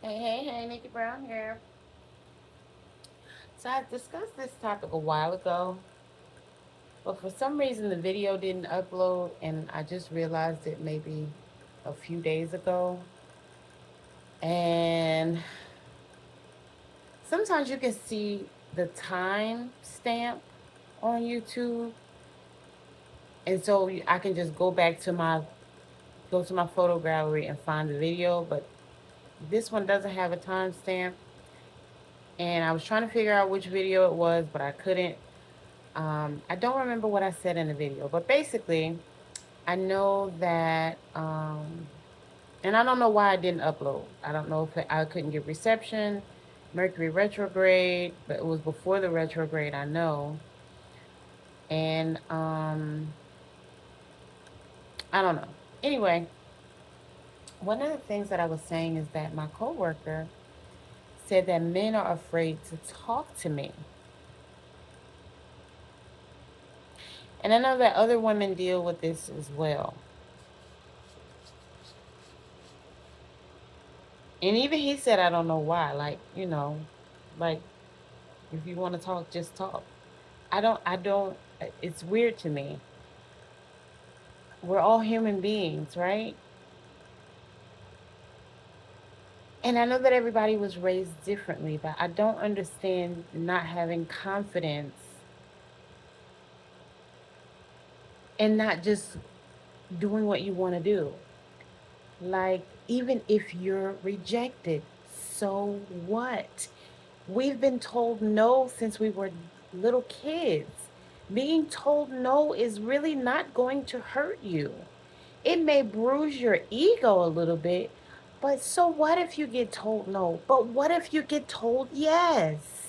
Hey, Nikki Brown here. So I discussed this topic a while ago, but for some reason the video didn't upload, and I just realized it maybe a few days ago. And sometimes you can see the time stamp on YouTube, and so I can just go to my photo gallery and find the video, but this one doesn't have a timestamp. And I was trying to figure out which video it was, but I couldn't. I don't remember what I said in the video, but basically, I know that, and I don't know why I didn't upload. I don't know if I couldn't get reception, Mercury retrograde, but it was before the retrograde, I know. And I don't know. Anyway, one of the things that I was saying is that my coworker said that men are afraid to talk to me. And I know that other women deal with this as well. And even he said, I don't know why. Like, if you want to talk, just talk. I don't, it's weird to me. We're all human beings, right? And I know that everybody was raised differently, but I don't understand not having confidence and not just doing what you want to do. Like, even if you're rejected, so what? We've been told no since we were little kids. Being told no is really not going to hurt you. It may bruise your ego a little bit, but so what if you get told no? But what if you get told yes?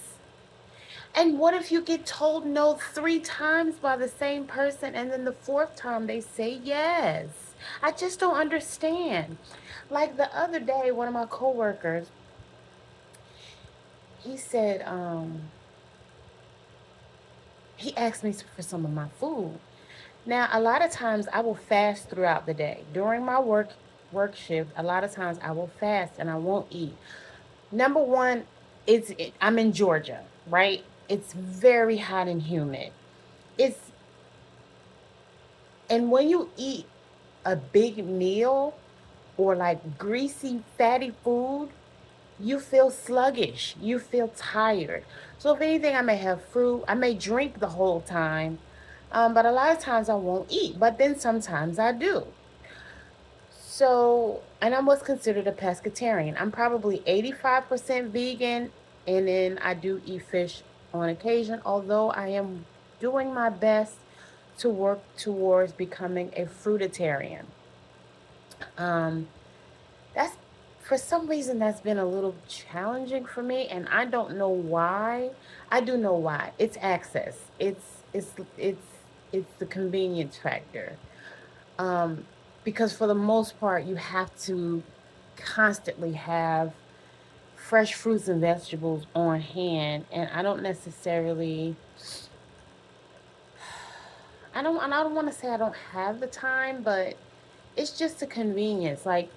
And what if you get told no 3 times by the same person and then the fourth time they say yes? I just don't understand. Like the other day, one of my coworkers, he said, he asked me for some of my food. Now, a lot of times I will fast throughout the day. During my work shift, a lot of times I will fast and I won't eat. Number one, I'm in Georgia, right? It's very hot and humid. It's and when you eat a big meal or like greasy, fatty food, you feel sluggish. You feel tired. So if anything, I may have fruit. I may drink the whole time, but a lot of times I won't eat. But then sometimes I do. So, and I'm what's considered a pescatarian. I'm probably 85% vegan, and then I do eat fish on occasion, although I am doing my best to work towards becoming a fruitarian. Um, that's for some reason that's been a little challenging for me, and I don't know why. I do know why. It's access. It's the convenience factor. Um, because for the most part, you have to constantly have fresh fruits and vegetables on hand, and I don't want to say I don't have the time, but it's just a convenience. Like,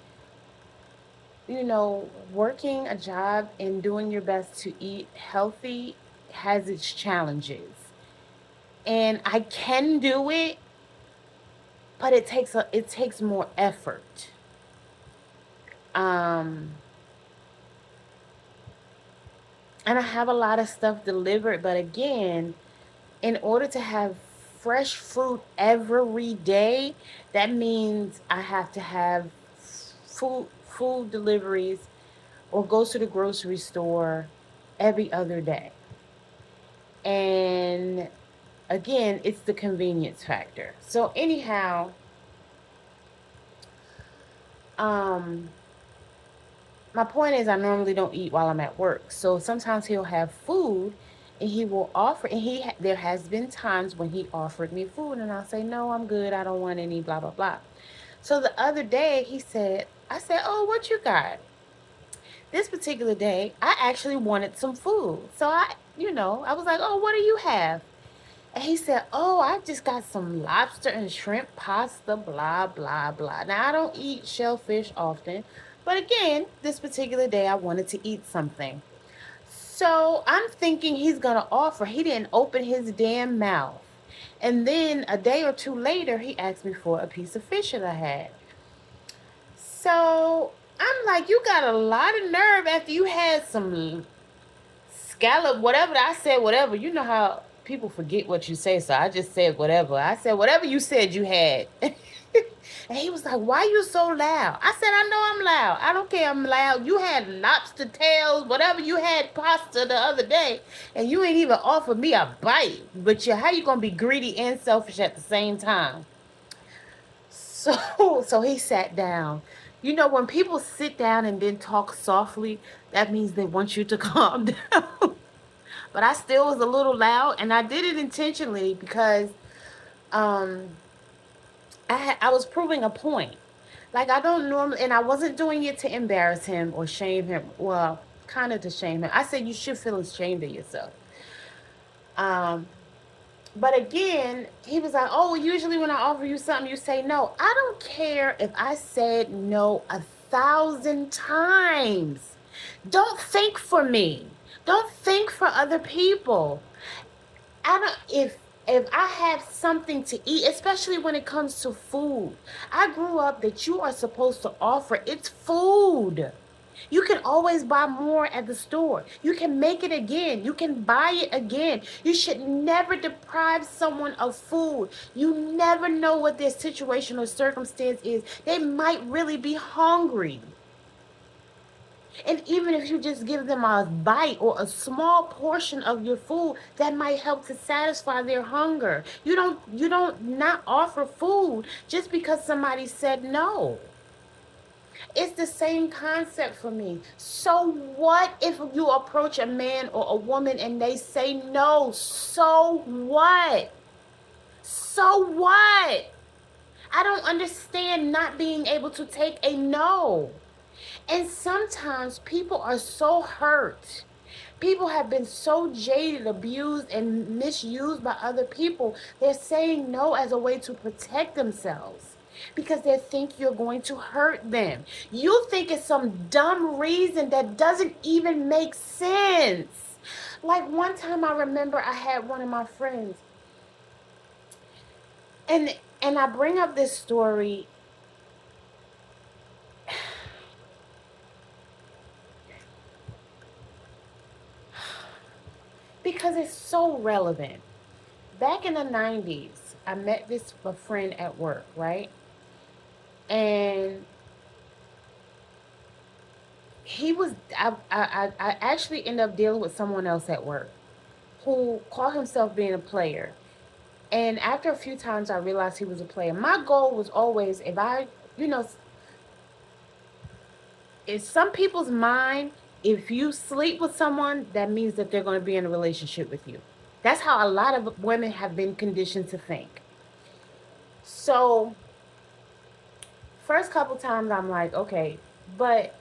working a job and doing your best to eat healthy has its challenges. And I can do it, but it takes more effort. Um and I have a lot of stuff delivered, but again, in order to have fresh fruit every day, that means I have to have food deliveries or go to the grocery store every other day. And again, it's the convenience factor. So anyhow, um my point is I normally don't eat while I'm at work. So sometimes he'll have food and he will offer and there has been times when he offered me food and I'll say no, I'm good. I don't want any blah blah blah. So the other day I said, "Oh, what you got?" This particular day, I actually wanted some food. So I was like, "Oh, what do you have?" And he said, "Oh, I just got some lobster and shrimp pasta, blah, blah, blah." Now, I don't eat shellfish often, But again, this particular day, I wanted to eat something. So I'm thinking he's going to offer. He didn't open his damn mouth. And then a day or two later, he asked me for a piece of fish that I had. So I'm like, you got a lot of nerve after you had some scallop, whatever. I said whatever. You know how people forget what you say, so I just said whatever. I said whatever you said you had. And he was like, why you so loud? I said, I know I'm loud. I don't care I'm loud. You had lobster tails, whatever you had pasta the other day, and you ain't even offered me a bite. But how you gonna be greedy and selfish at the same time? So so he sat down. You know, when people sit down and then talk softly, that means they want you to calm down. But I still was a little loud, and I did it intentionally because um I was proving a point. Like I don't normally, and I wasn't doing it to embarrass him or shame him. Well, kind of to shame him. I said you should feel ashamed of yourself. Um, but again, he was like, "Oh, usually when I offer you something, you say no." I don't care if I said no 1,000 times. Don't think for me. Don't think for other people. I don't if I have something to eat, especially when it comes to food. I grew up that you are supposed to offer. It's food. You can always buy more at the store. You can make it again. You can buy it again. You should never deprive someone of food. You never know what their situation or circumstance is. They might really be hungry. And even if you just give them a bite or a small portion of your food, that might help to satisfy their hunger. You don't not offer food just because somebody said no. It's the same concept for me. So what if you approach a man or a woman and they say no? So what? So what? I don't understand not being able to take a no. And sometimes people are so hurt. People have been so jaded, abused, and misused by other people. They're saying no as a way to protect themselves because they think you're going to hurt them. You think it's some dumb reason that doesn't even make sense. Like one time I remember I had one of my friends, and and I bring up this story because it's so relevant. Back in the 90s, I met this a friend at work, right? And he was I actually ended up dealing with someone else at work who called himself being a player. And after a few times I realized he was a player. My goal was always if I, you know, in some people's mind, if you sleep with someone, that means that they're going to be in a relationship with you. That's how a lot of women have been conditioned to think. So, first couple times I'm like, okay, but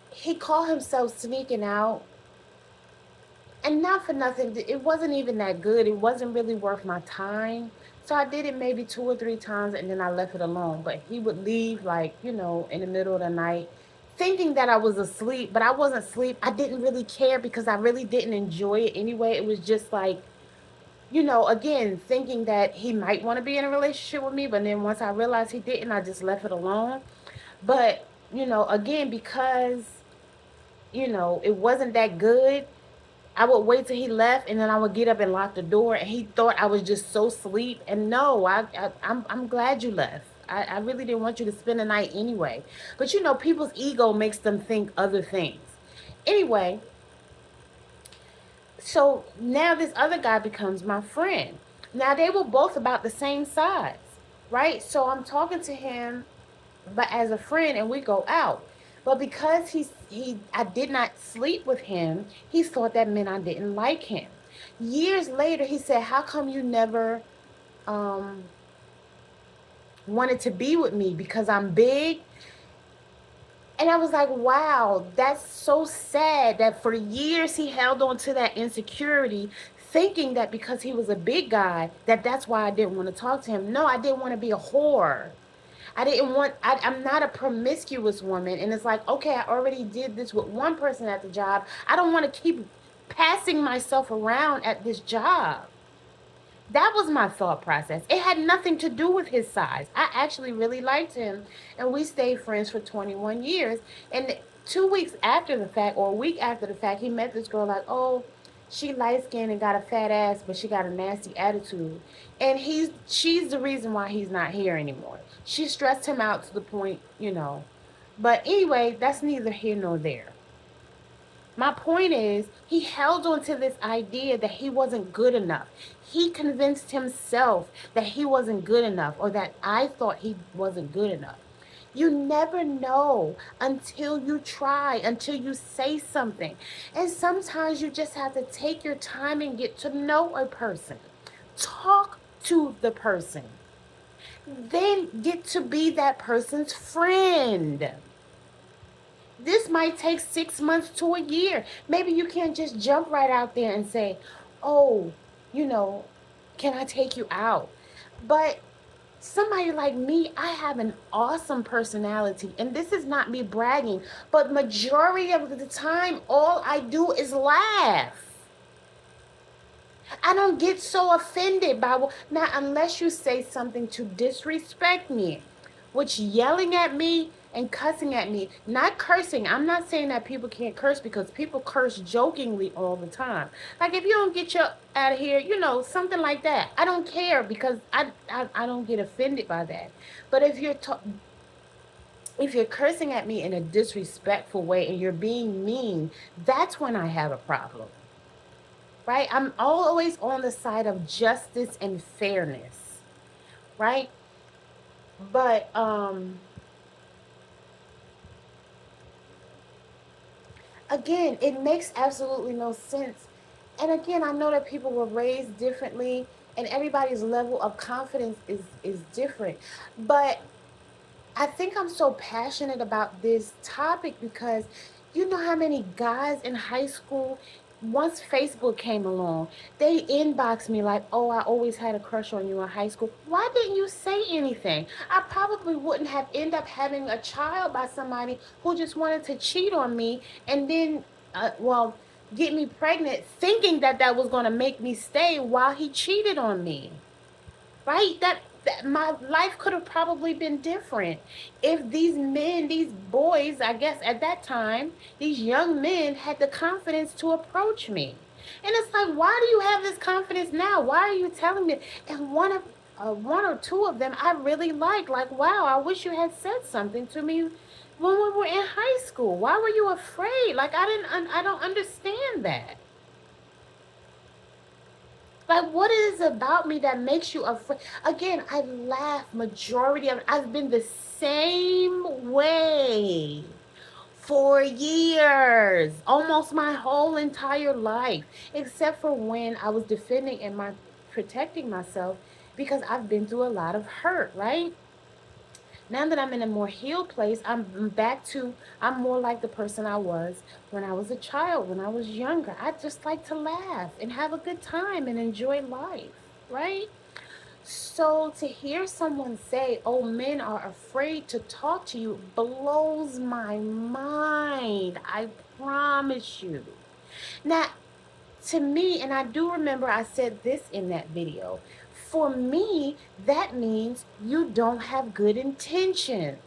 he called himself sneaking out, and not for nothing, it wasn't even that good. It wasn't really worth my time. So I did it maybe 2 or 3 times and then I left it alone. But he would leave, like, in the middle of the night, thinking that I was asleep, but I wasn't asleep. I didn't really care because I really didn't enjoy it anyway. It was just like, again, thinking that he might want to be in a relationship with me. But then once I realized he didn't, I just left it alone. But, again, because, it wasn't that good, I would wait till he left, and then I would get up and lock the door. And he thought I was just so asleep. And no, I'm glad you left. I really didn't want you to spend the night anyway. But people's ego makes them think other things. Anyway, so now this other guy becomes my friend. Now they were both about the same size, right? So I'm talking to him, but as a friend, and we go out. But because I did not sleep with him, he thought that meant I didn't like him. Years later, he said, "How come you never um, wanted to be with me? Because I'm big?" And I was like, wow, that's so sad that for years he held on to that insecurity, thinking that because he was a big guy, that that's why I didn't want to talk to him. No, I didn't want to be a whore. I didn't want, I'm not a promiscuous woman. And it's like, okay, I already did this with one person at the job. I don't want to keep passing myself around at this job. That was my thought process. It had nothing to do with his size. I actually really liked him, and we stayed friends for 21 years. And 2 weeks after the fact, or a week after the fact, he met this girl like, oh, she light skinned and got a fat ass, but she got a nasty attitude. And she's the reason why he's not here anymore. She stressed him out to the point. But anyway, that's neither here nor there. My point is, he held on to this idea that he wasn't good enough. He convinced himself that he wasn't good enough, or that I thought he wasn't good enough. You never know until you try, until you say something. And sometimes you just have to take your time and get to know a person. Talk to the person. Then get to be that person's friend. This might take 6 months to a year. Maybe you can't just jump right out there and say, oh, you know, can I take you out? But somebody like me, I have an awesome personality. And this is not me bragging, but majority of the time, all I do is laugh. I don't get so offended by now, unless you say something to disrespect me, which yelling at me and cussing at me, not cursing. I'm not saying that people can't curse, because people curse jokingly all the time. Like, if you don't get your out of here, something like that. I don't care, because I don't get offended by that. But if you're cursing at me in a disrespectful way and you're being mean, that's when I have a problem. Right? I'm always on the side of justice and fairness, right? But again, it makes absolutely no sense. And again, I know that people were raised differently and everybody's level of confidence is different. But I think I'm so passionate about this topic because you know how many guys in high school, once Facebook came along, they inboxed me like, oh, I always had a crush on you in high school. Why didn't you say anything? I probably wouldn't have ended up having a child by somebody who just wanted to cheat on me and then, get me pregnant thinking that that was going to make me stay while he cheated on me, right? That my life could have probably been different if these men, these boys, I guess at that time, these young men had the confidence to approach me. And it's like, why do you have this confidence now? Why are you telling me? And one or two of them I really like, wow, I wish you had said something to me when we were in high school. Why were you afraid? Like, I don't understand that. Like, what is it about me that makes you afraid? Again, I laugh majority of it. I've been the same way for years, almost my whole entire life, except for when I was defending and protecting myself, because I've been through a lot of hurt, right? Now that I'm in a more healed place, I'm more like the person I was when I was a child, when I was younger. I just like to laugh and have a good time and enjoy life, right? So to hear someone say, oh, men are afraid to talk to you, blows my mind. I promise you. Now, to me, and I do remember I said this in that video, for me, that means you don't have good intentions.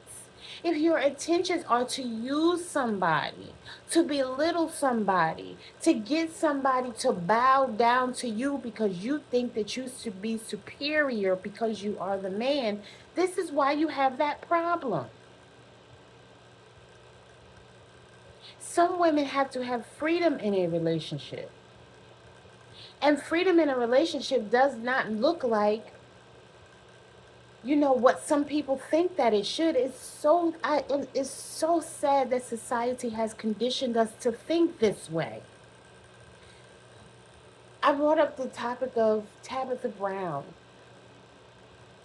If your intentions are to use somebody, to belittle somebody, to get somebody to bow down to you because you think that you should be superior because you are the man, this is why you have that problem. Some women have to have freedom in a relationship. And freedom in a relationship does not look like, what some people think that it should. It's so sad that society has conditioned us to think this way. I brought up the topic of Tabitha Brown,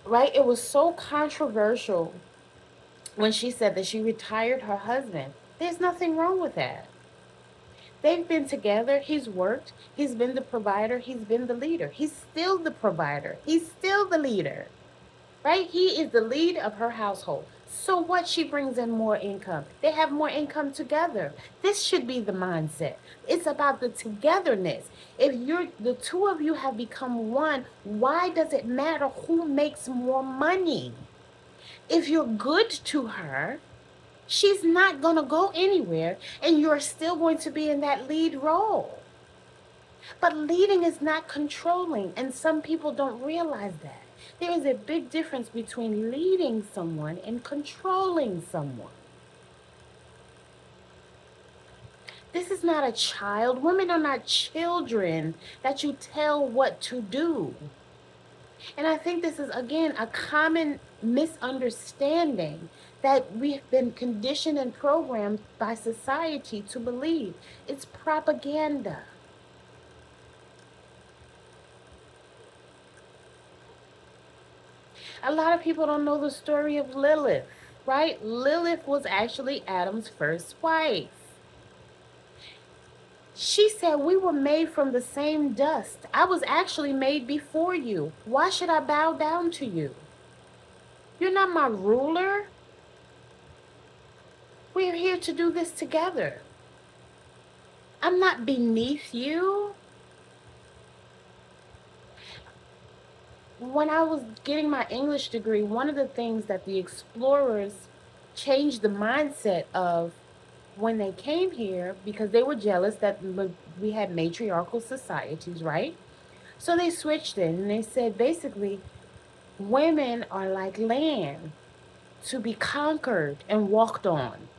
right? It was so controversial when she said that she retired her husband. There's nothing wrong with that. They've been together. He's worked. He's been the provider. He's been the leader. He's still the provider. He's still the leader. right? He is the lead of her household. So what? She brings in more income. They have more income together. This should be the mindset. It's about the togetherness. If you're the two of you have become one, why does it matter who makes more money? If you're good to her, she's not going to go anywhere and you're still going to be in that lead role. But leading is not controlling, and some people don't realize that. There is a big difference between leading someone and controlling someone. This is not a child. Women are not children that you tell what to do. And I think this is, again, a common misunderstanding that we've been conditioned and programmed by society to believe. It's propaganda. A lot of people don't know the story of Lilith, right? Lilith was actually Adam's first wife. She said, "We were made from the same dust. I was actually made before you. Why should I bow down to you? You're not my ruler. We're here to do this together. I'm not beneath you." When I was getting my English degree, one of the things that the explorers changed the mindset of when they came here, because they were jealous that we had matriarchal societies, right? So they switched it and they said basically women are like land to be conquered and walked on.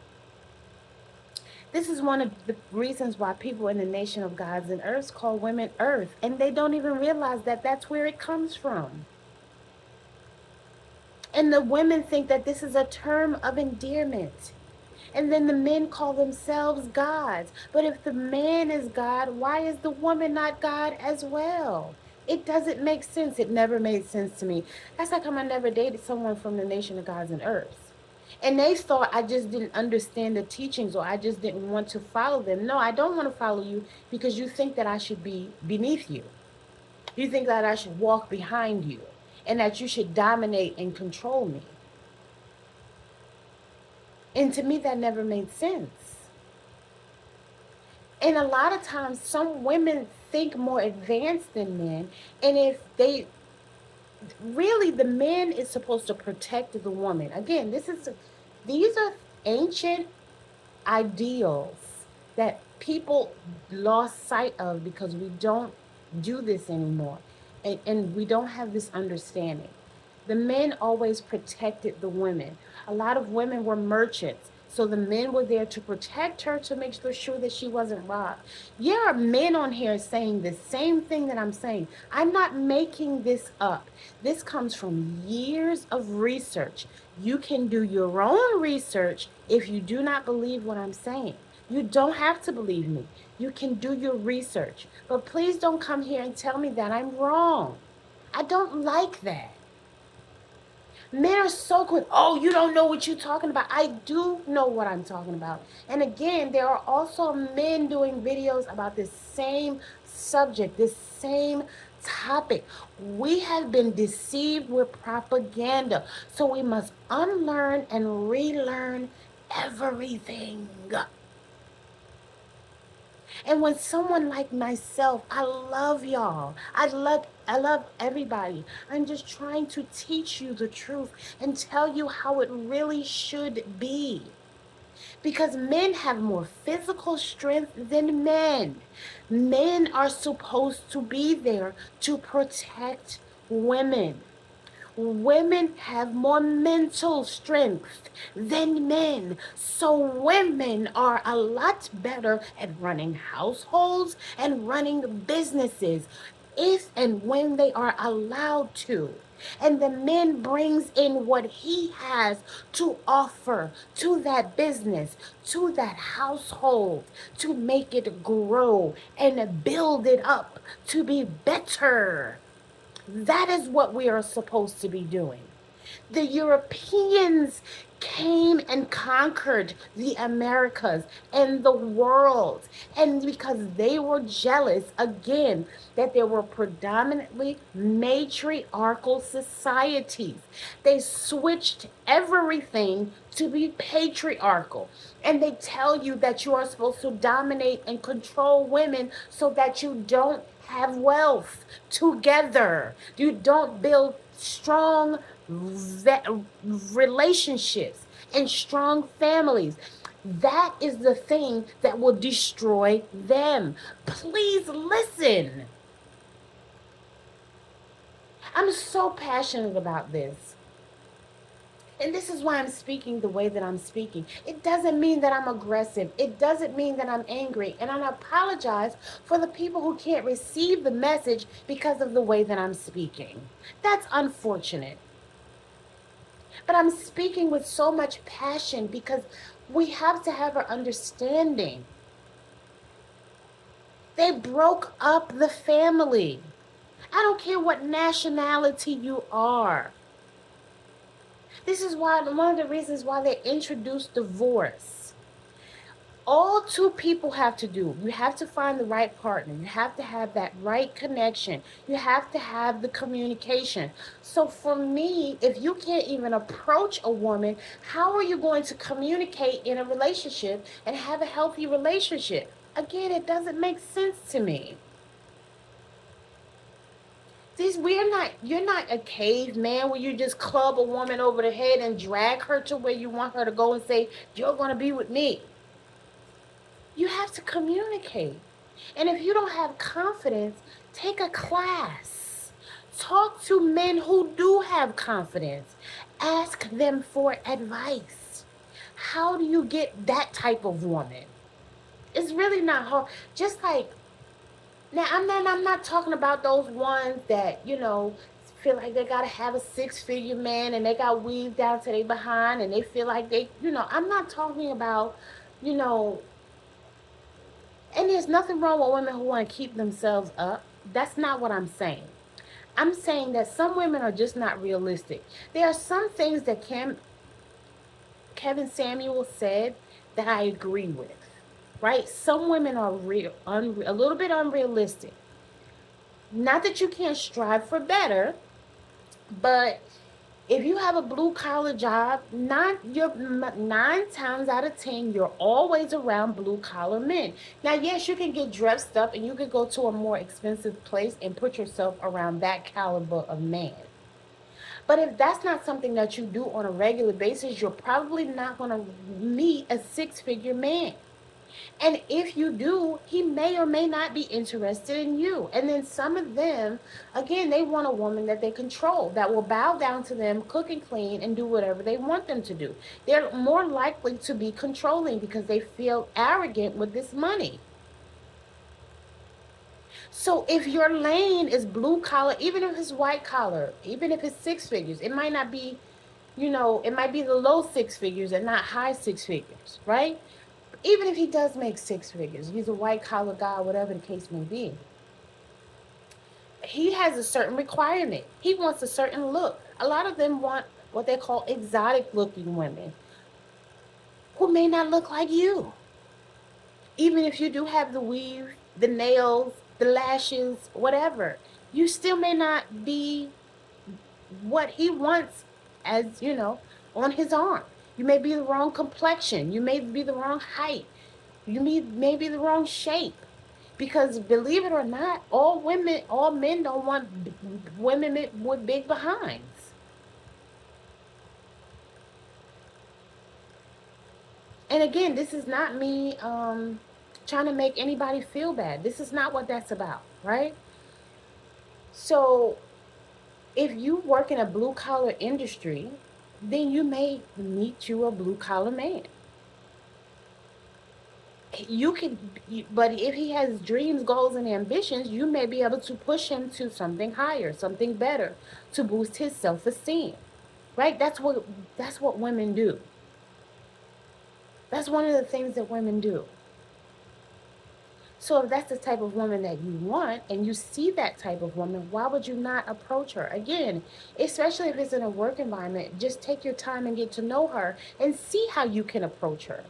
This is one of the reasons why people in the nation of gods and earths call women earth, and they don't even realize that that's where it comes from. And the women think that this is a term of endearment. And then the men call themselves gods. But if the man is God, why is the woman not God as well? It doesn't make sense. It never made sense to me. That's how come I never dated someone from the nation of gods and earths. And they thought I just didn't understand the teachings or I just didn't want to follow them. No, I don't want to follow you because you think that I should be beneath you. You think that I should walk behind you and that you should dominate and control me. And to me, that never made sense. And a lot of times, some women think more advanced than men. And if they really, the man is supposed to protect the woman. Again, these are ancient ideals that people lost sight of because we don't do this anymore. And we don't have this understanding. The men always protected the women. A lot of women were merchants. So the men were there to protect her to make sure that she wasn't robbed. There are men on here saying the same thing that I'm saying. I'm not making this up. This comes from years of research. You can do your own research if you do not believe what I'm saying. You don't have to believe me. You can do your research. But please don't come here and tell me that I'm wrong. I don't like that. Men are so quick. Oh, you don't know what you're talking about. I do know what I'm talking about. And again, there are also men doing videos about this same subject, this same topic. We have been deceived with propaganda. So we must unlearn and relearn everything. And when someone like myself, I love y'all. I love everybody. I'm just trying to teach you the truth and tell you how it really should be. Because men have more physical strength than men. Men are supposed to be there to protect women. Women have more mental strength than men. So women are a lot better at running households and running businesses if and when they are allowed to. And the man brings in what he has to offer to that business, to that household, to make it grow and build it up to be better. That is what we are supposed to be doing. The Europeans came and conquered the Americas and the world. And because they were jealous, again, that there were predominantly matriarchal societies, they switched everything to be patriarchal. And they tell you that you are supposed to dominate and control women so that you don't have wealth together. You don't build strong relationships and strong families. That is the thing that will destroy them. Please listen. I'm so passionate about this. And this is why I'm speaking the way that I'm speaking. It doesn't mean that I'm aggressive. It doesn't mean that I'm angry. And I apologize for the people who can't receive the message because of the way that I'm speaking. That's unfortunate. But I'm speaking with so much passion because we have to have our understanding. They broke up the family. I don't care what nationality you are. This is why one of the reasons why they introduced divorce. All two people have to do. You have to find the right partner. You have to have that right connection. You have to have the communication. So for me, if you can't even approach a woman, how are you going to communicate in a relationship and have a healthy relationship? Again, it doesn't make sense to me. You're not a caveman where you just club a woman over the head and drag her to where you want her to go and say, "You're going to be with me." You have to communicate. And if you don't have confidence, take a class. Talk to men who do have confidence. Ask them for advice. How do you get that type of woman? It's really not hard. Just like now, I'm not talking about those ones that, feel like they gotta have a six-figure man and they got weaved down to their behind and they feel like I'm not talking about, you know, and there's nothing wrong with women who want to keep themselves up. That's not what I'm saying. I'm saying that some women are just not realistic. There are some things that Kevin Samuel said that I agree with. Right? Some women are a little bit unrealistic. Not that you can't strive for better, but if you have a blue collar job, you're 9 times out of 10, you're always around blue collar men. Now, yes, you can get dressed up and you could go to a more expensive place and put yourself around that caliber of man. But if that's not something that you do on a regular basis, you're probably not going to meet a six-figure man. And if you do, he may or may not be interested in you. And then some of them, again, they want a woman that they control, that will bow down to them, cook and clean, and do whatever they want them to do. They're more likely to be controlling because they feel arrogant with this money. So if your lane is blue collar, even if it's white collar, even if it's six figures, it might not be, it might be the low six figures and not high six figures, right? Even if he does make six figures, he's a white collar guy, whatever the case may be. He has a certain requirement. He wants a certain look. A lot of them want what they call exotic looking women who may not look like you. Even if you do have the weave, the nails, the lashes, whatever, you still may not be what he wants as, on his arm. You may be the wrong complexion. You may be the wrong height. You may be the wrong shape. Because believe it or not, all men don't want women with big behinds. And again, this is not me trying to make anybody feel bad. This is not what that's about, right? So if you work in a blue collar industry, then you may meet you a blue collar man. You can, but if he has dreams, goals, and ambitions, you may be able to push him to something higher, something better, to boost his self-esteem, right? That's what women do. That's one of the things that women do. So if that's the type of woman that you want and you see that type of woman, why would you not approach her? Again, especially if it's in a work environment, just take your time and get to know her and see how you can approach her.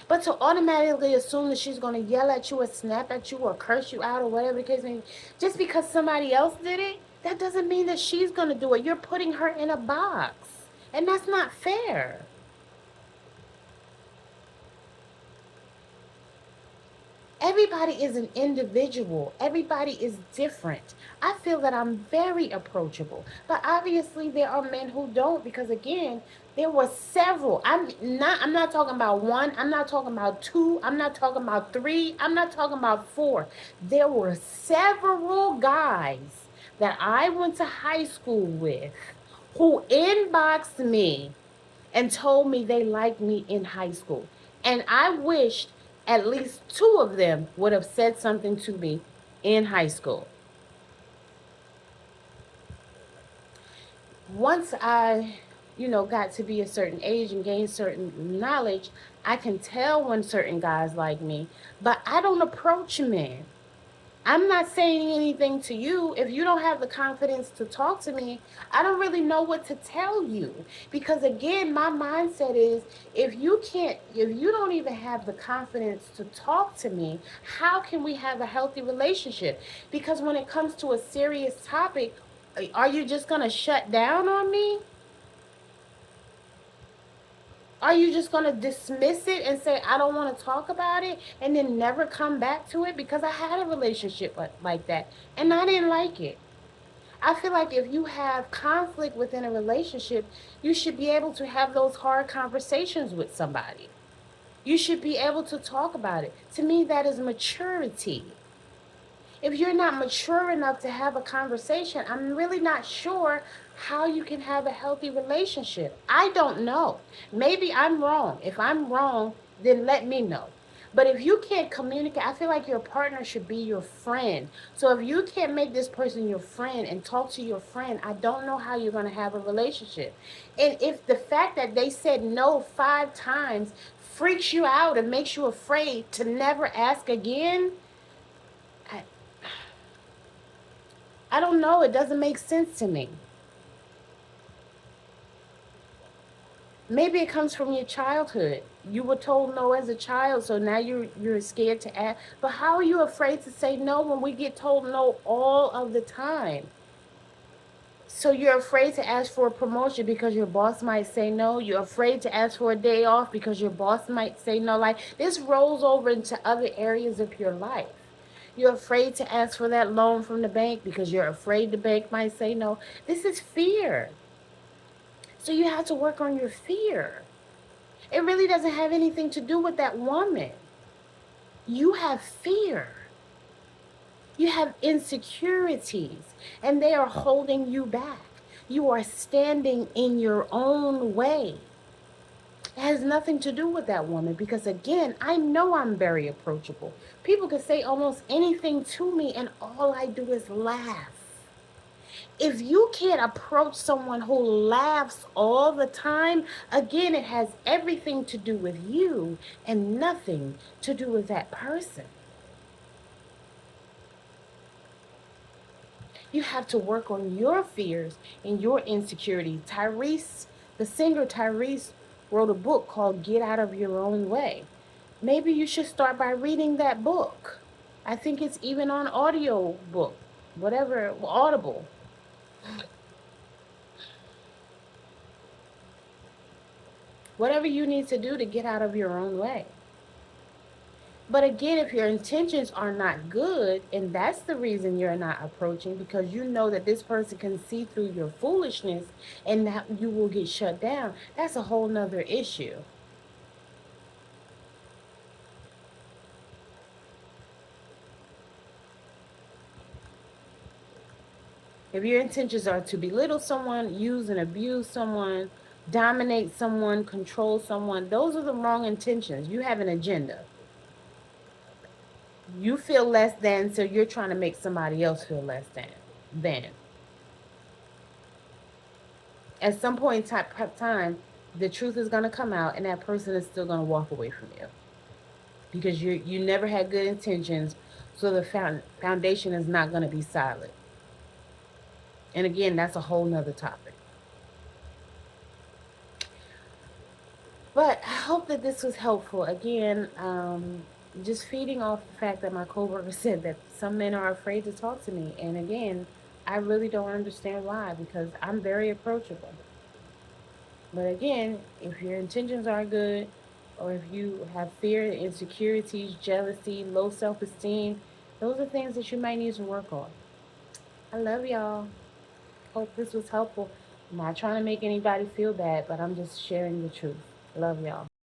But to automatically assume that she's going to yell at you or snap at you or curse you out or whatever the case may be, just because somebody else did it, that doesn't mean that she's going to do it. You're putting her in a box. And that's not fair. Everybody is an individual. Everybody is different. I feel that I'm very approachable, but obviously there are men who don't because again, there were several. I'm not talking about one, I'm not talking about two, I'm not talking about three, I'm not talking about four. There were several guys that I went to high school with who inboxed me and told me they liked me in high school. And I wished at least two of them would have said something to me in high school. Once I, got to be a certain age and gain certain knowledge, I can tell when certain guys like me, but I don't approach men. I'm not saying anything to you. If you don't have the confidence to talk to me, I don't really know what to tell you. Because again, my mindset is if you don't even have the confidence to talk to me, how can we have a healthy relationship? Because when it comes to a serious topic, are you just going to shut down on me? Are you just going to dismiss it and say, I don't want to talk about it and then never come back to it? Because I had a relationship like that and I didn't like it. I feel like if you have conflict within a relationship, you should be able to have those hard conversations with somebody. You should be able to talk about it. To me, that is maturity. If you're not mature enough to have a conversation, I'm really not sure how you can have a healthy relationship. I don't know. Maybe I'm wrong. If I'm wrong, then let me know. But if you can't communicate, I feel like your partner should be your friend. So if you can't make this person your friend and talk to your friend, I don't know how you're going to have a relationship. And if the fact that they said no 5 times freaks you out and makes you afraid to never ask again, I, I don't know. It doesn't make sense to me. Maybe it comes from your childhood. You were told no as a child, so now you're scared to ask. But how are you afraid to say no when we get told no all of the time? So you're afraid to ask for a promotion because your boss might say no. You're afraid to ask for a day off because your boss might say no. Like this rolls over into other areas of your life. You're afraid to ask for that loan from the bank because you're afraid the bank might say no. This is fear. So you have to work on your fear. It really doesn't have anything to do with that woman. You have fear. You have insecurities, and they are holding you back. You are standing in your own way. It has nothing to do with that woman because, again, I know I'm very approachable. People can say almost anything to me, and all I do is laugh. If you can't approach someone who laughs all the time, again, it has everything to do with you and nothing to do with that person. You have to work on your fears and your insecurities. The singer Tyrese, wrote a book called Get Out of Your Own Way. Maybe you should start by reading that book. I think it's even on audio book, whatever, Audible. Whatever you need to do to get out of your own way. But again, if your intentions are not good, and that's the reason you're not approaching, because you know that this person can see through your foolishness and that you will get shut down, that's a whole nother issue. If your intentions are to belittle someone, use and abuse someone, dominate someone, control someone, those are the wrong intentions. You have an agenda. You feel less than, so you're trying to make somebody else feel less than. At some point in time, the truth is going to come out, and that person is still going to walk away from you because you never had good intentions. So the foundation is not going to be solid. And again, that's a whole nother topic. But I hope that this was helpful. Again, just feeding off the fact that my coworker said that some men are afraid to talk to me. And again, I really don't understand why because I'm very approachable. But again, if your intentions are good, or if you have fear, insecurities, jealousy, low self esteem, those are things that you might need to work on. I love y'all. Hope this was helpful. I'm not trying to make anybody feel bad, but I'm just sharing the truth. Love y'all.